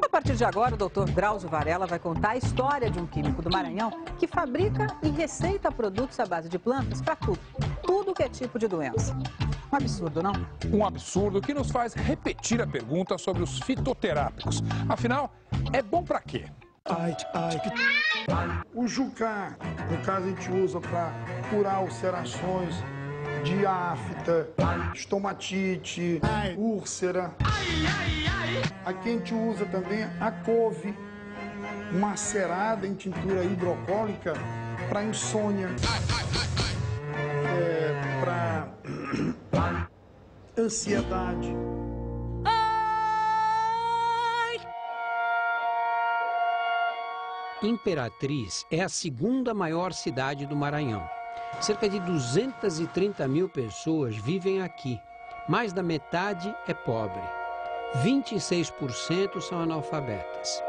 A partir de agora, o Dr. Drauzio Varela vai contar a história de um químico do Maranhão que fabrica e receita produtos à base de plantas para tudo que é tipo de doença. Um absurdo, não? Um absurdo que nos faz repetir a pergunta sobre os fitoterápicos. Afinal, é bom para quê? O jucá, no caso, a gente usa para curar ulcerações, diáfita, estomatite, úlcera. Aqui a gente usa também a couve, macerada em tintura hidrocólica para insônia, para ansiedade. Imperatriz é a segunda maior cidade do Maranhão. Cerca de 230 mil pessoas vivem aqui. Mais da metade é pobre. 26% são analfabetas.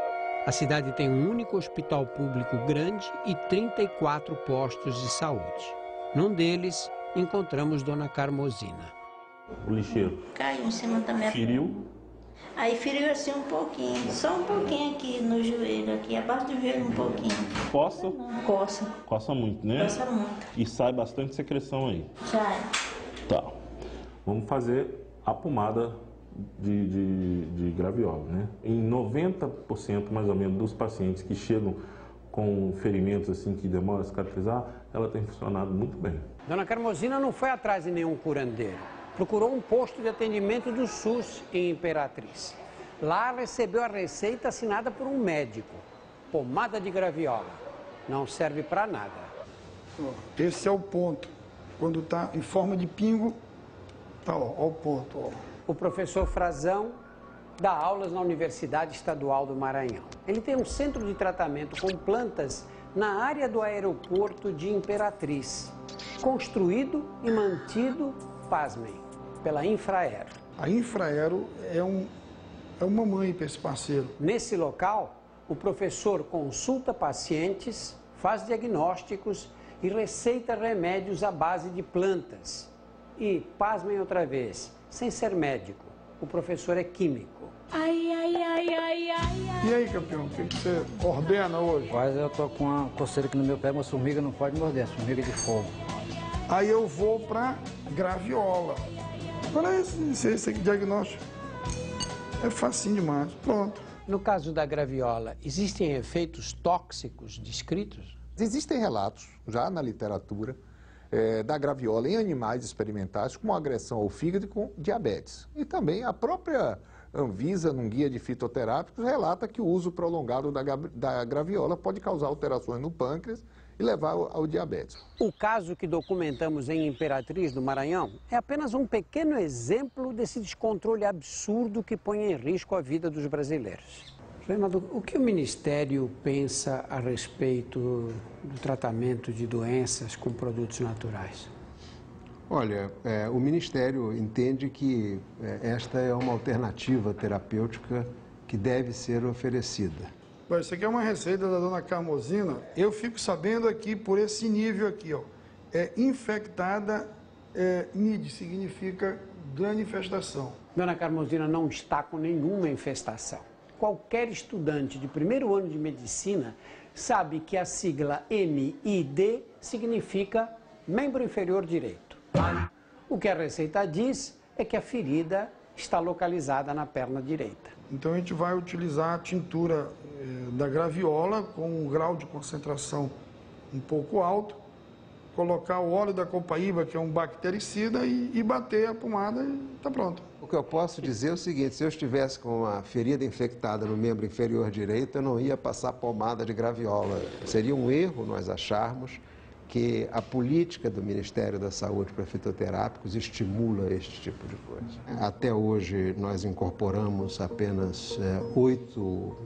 A cidade tem um único hospital público grande e 34 postos de saúde. Num deles, encontramos Dona Carmosina. O lixeiro caiu em cima da minha... feriu? Aí feriu assim um pouquinho, só um pouquinho aqui no joelho, aqui abaixo do joelho um pouquinho. Coça? Coça. Coça muito, né? Coça muito. E sai bastante secreção aí. Sai. Tá. Vamos fazer a pomada de graviola, né? Em 90% mais ou menos dos pacientes que chegam com ferimentos assim que demoram a cicatrizar, ela tem funcionado muito bem. Dona Carmosina não foi atrás de nenhum curandeiro. Procurou um posto de atendimento do SUS em Imperatriz. Lá recebeu a receita assinada por um médico. Pomada de graviola. Não serve para nada. Esse é o ponto. Quando está em forma de pingo, tá, ó o ponto. Ó. O professor Frazão dá aulas na Universidade Estadual do Maranhão. Ele tem um centro de tratamento com plantas na área do aeroporto de Imperatriz, construído e mantido, pasmem, pela Infraero. A Infraero é uma mãe para esse parceiro. Nesse local, o professor consulta pacientes, faz diagnósticos e receita remédios à base de plantas. E, pasmem outra vez, sem ser médico, o professor é químico. E aí, campeão, o que você ordena hoje? Mas eu tô com uma coceira aqui no meu pé, uma formiga não pode morder, formiga de fogo. Aí eu vou para graviola. Olha esse diagnóstico. É facinho demais. Pronto. No caso da graviola, existem efeitos tóxicos descritos? Existem relatos, já na literatura, da graviola em animais experimentais com agressão ao fígado e com diabetes. E também a própria Anvisa, num guia de fitoterápicos, relata que o uso prolongado da graviola pode causar alterações no pâncreas e levar ao diabetes. O caso que documentamos em Imperatriz, no Maranhão, é apenas um pequeno exemplo desse descontrole absurdo que põe em risco a vida dos brasileiros. Fernando, o que o Ministério pensa a respeito do tratamento de doenças com produtos naturais? Olha, o Ministério entende que esta é uma alternativa terapêutica que deve ser oferecida. Bom, isso aqui é uma receita da Dona Carmosina. Eu fico sabendo aqui, por esse nível aqui, ó, é infectada, NID, significa grande infestação. Dona Carmosina não está com nenhuma infestação. Qualquer estudante de primeiro ano de medicina sabe que a sigla MID significa membro inferior direito. O que a receita diz é que a ferida está localizada na perna direita. Então a gente vai utilizar a tintura da graviola com um grau de concentração um pouco alto, colocar o óleo da copaíba, que é um bactericida, e bater a pomada e está pronto. O que eu posso dizer é o seguinte: se eu estivesse com uma ferida infectada no membro inferior direito, eu não ia passar pomada de graviola. Seria um erro nós acharmos que a política do Ministério da Saúde para fitoterápicos estimula este tipo de coisa. Até hoje nós incorporamos apenas 8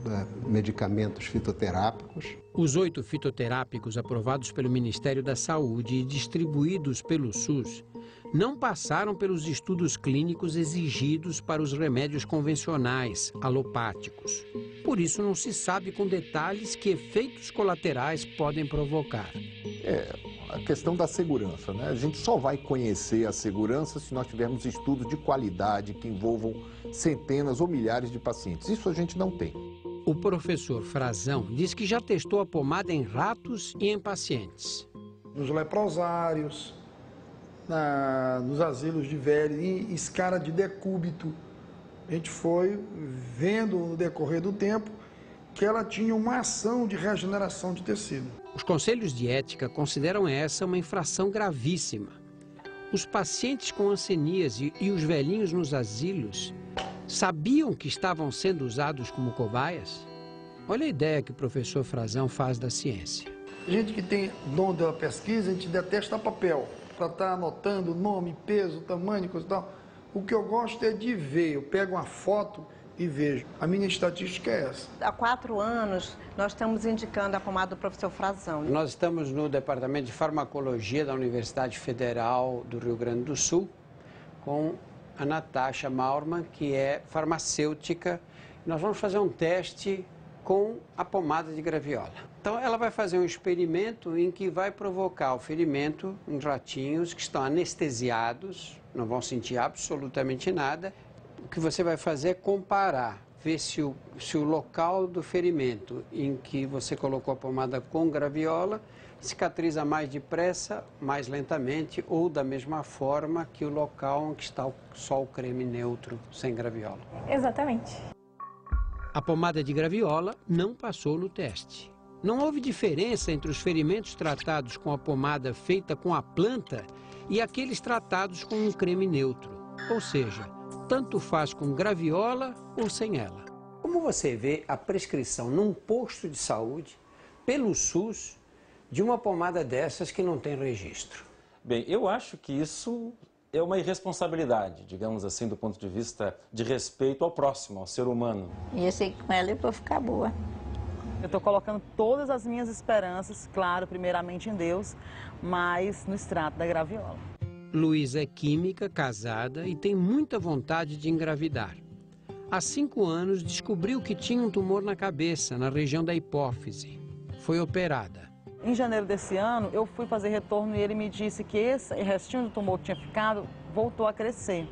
medicamentos fitoterápicos. Os 8 fitoterápicos aprovados pelo Ministério da Saúde e distribuídos pelo SUS não passaram pelos estudos clínicos exigidos para os remédios convencionais, alopáticos. Por isso não se sabe com detalhes que efeitos colaterais podem provocar. a questão da segurança, né? A gente só vai conhecer a segurança se nós tivermos estudos de qualidade que envolvam centenas ou milhares de pacientes. Isso a gente não tem. O professor Frazão diz que já testou a pomada em ratos e em pacientes. Nos leprosários, nos asilos de velhos, em escala de decúbito. A gente foi vendo no decorrer do tempo que ela tinha uma ação de regeneração de tecido. Os conselhos de ética consideram essa uma infração gravíssima. Os pacientes com hanseníase e os velhinhos nos asilos sabiam que estavam sendo usados como cobaias? Olha a ideia que o professor Frazão faz da ciência. A gente que tem dom da pesquisa, a gente detesta papel, para estar anotando nome, peso, tamanho, coisa e tal. O que eu gosto é de ver, eu pego uma foto e vejo. A minha estatística é essa. Há 4 anos, nós estamos indicando a pomada do professor Frazão. Nós estamos no Departamento de Farmacologia da Universidade Federal do Rio Grande do Sul, com a Natasha Maurman, que é farmacêutica. Nós vamos fazer um teste com a pomada de graviola. Então, ela vai fazer um experimento em que vai provocar o ferimento em ratinhos que estão anestesiados, não vão sentir absolutamente nada. O que você vai fazer é comparar, ver se o local do ferimento em que você colocou a pomada com graviola cicatriza mais depressa, mais lentamente ou da mesma forma que o local em que está só o creme neutro, sem graviola. Exatamente. A pomada de graviola não passou no teste. Não houve diferença entre os ferimentos tratados com a pomada feita com a planta e aqueles tratados com um creme neutro. Ou seja, tanto faz com graviola ou sem ela. Como você vê a prescrição num posto de saúde, pelo SUS, de uma pomada dessas que não tem registro? Bem, eu acho que isso é uma irresponsabilidade, digamos assim, do ponto de vista de respeito ao próximo, ao ser humano. E eu sei que com ela eu vou ficar boa. Eu estou colocando todas as minhas esperanças, claro, primeiramente em Deus, mas no extrato da graviola. Luísa é química, casada e tem muita vontade de engravidar. Há 5 anos descobriu que tinha um tumor na cabeça, na região da hipófise. Foi operada. Em janeiro desse ano, eu fui fazer retorno e ele me disse que esse restinho do tumor que tinha ficado voltou a crescer.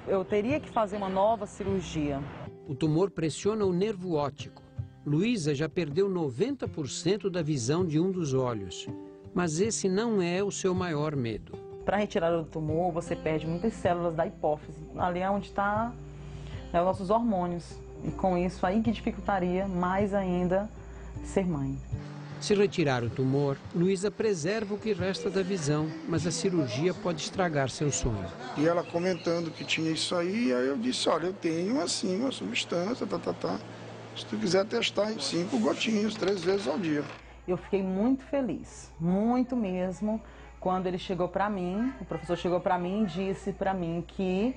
Eu teria que fazer uma nova cirurgia. O tumor pressiona o nervo óptico. Luísa já perdeu 90% da visão de um dos olhos. Mas esse não é o seu maior medo. Para retirar o tumor, você perde muitas células da hipófise. Ali é onde está os nossos hormônios. E com isso aí que dificultaria mais ainda ser mãe. Se retirar o tumor, Luísa preserva o que resta da visão, mas a cirurgia pode estragar seu sonho. E ela comentando que tinha isso aí eu disse, olha, eu tenho assim uma substância, Se tu quiser testar em 5 gotinhos, 3 vezes ao dia. Eu fiquei muito feliz, muito mesmo, quando ele chegou para mim, o professor chegou para mim e disse para mim que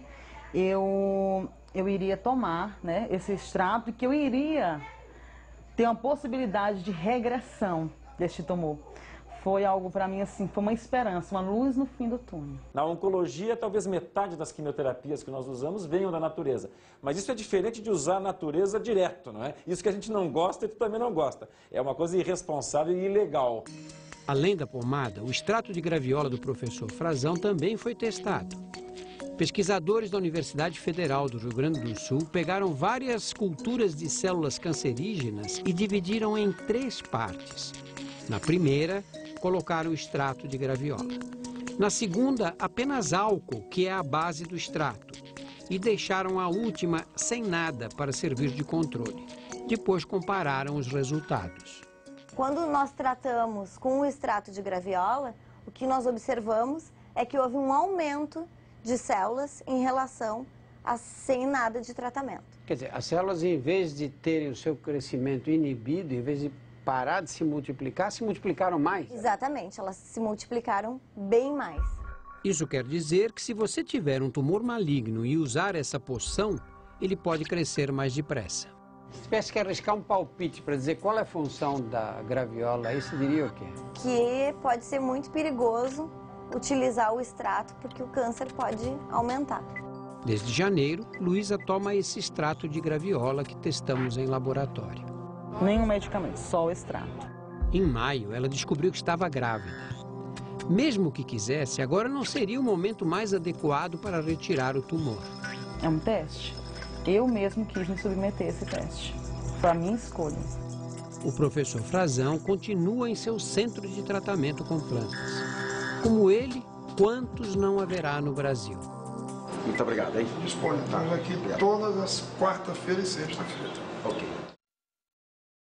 eu iria tomar, né, esse extrato e que eu iria ter uma possibilidade de regressão deste tumor. Foi algo para mim assim, foi uma esperança, uma luz no fim do túnel. Na oncologia, talvez metade das quimioterapias que nós usamos venham da natureza. Mas isso é diferente de usar a natureza direto, não é? Isso que a gente não gosta e tu também não gosta. É uma coisa irresponsável e ilegal. Além da pomada, o extrato de graviola do professor Frazão também foi testado. Pesquisadores da Universidade Federal do Rio Grande do Sul pegaram várias culturas de células cancerígenas e dividiram em 3 partes. Na primeira, colocaram o extrato de graviola. Na segunda, apenas álcool, que é a base do extrato. E deixaram a última sem nada para servir de controle. Depois compararam os resultados. Quando nós tratamos com o extrato de graviola, o que nós observamos é que houve um aumento de células em relação a sem nada de tratamento. Quer dizer, as células, em vez de terem o seu crescimento inibido, em vez de parar de se multiplicaram mais? Exatamente, elas se multiplicaram bem mais. Isso quer dizer que se você tiver um tumor maligno e usar essa poção, ele pode crescer mais depressa. Se tivesse que arriscar um palpite para dizer qual é a função da graviola, aí você diria o quê? Que pode ser muito perigoso utilizar o extrato, porque o câncer pode aumentar. Desde janeiro, Luísa toma esse extrato de graviola que testamos em laboratório. Nenhum medicamento, só o extrato. Em maio, ela descobriu que estava grávida. Mesmo que quisesse, agora não seria o momento mais adequado para retirar o tumor. É um teste. Eu mesmo quis me submeter a esse teste. Foi a minha escolha. O professor Frazão continua em seu centro de tratamento com plantas. Como ele, quantos não haverá no Brasil? Muito obrigado, hein? Disponha, estamos aqui todas as quarta-feiras e sexta-feira. Ok.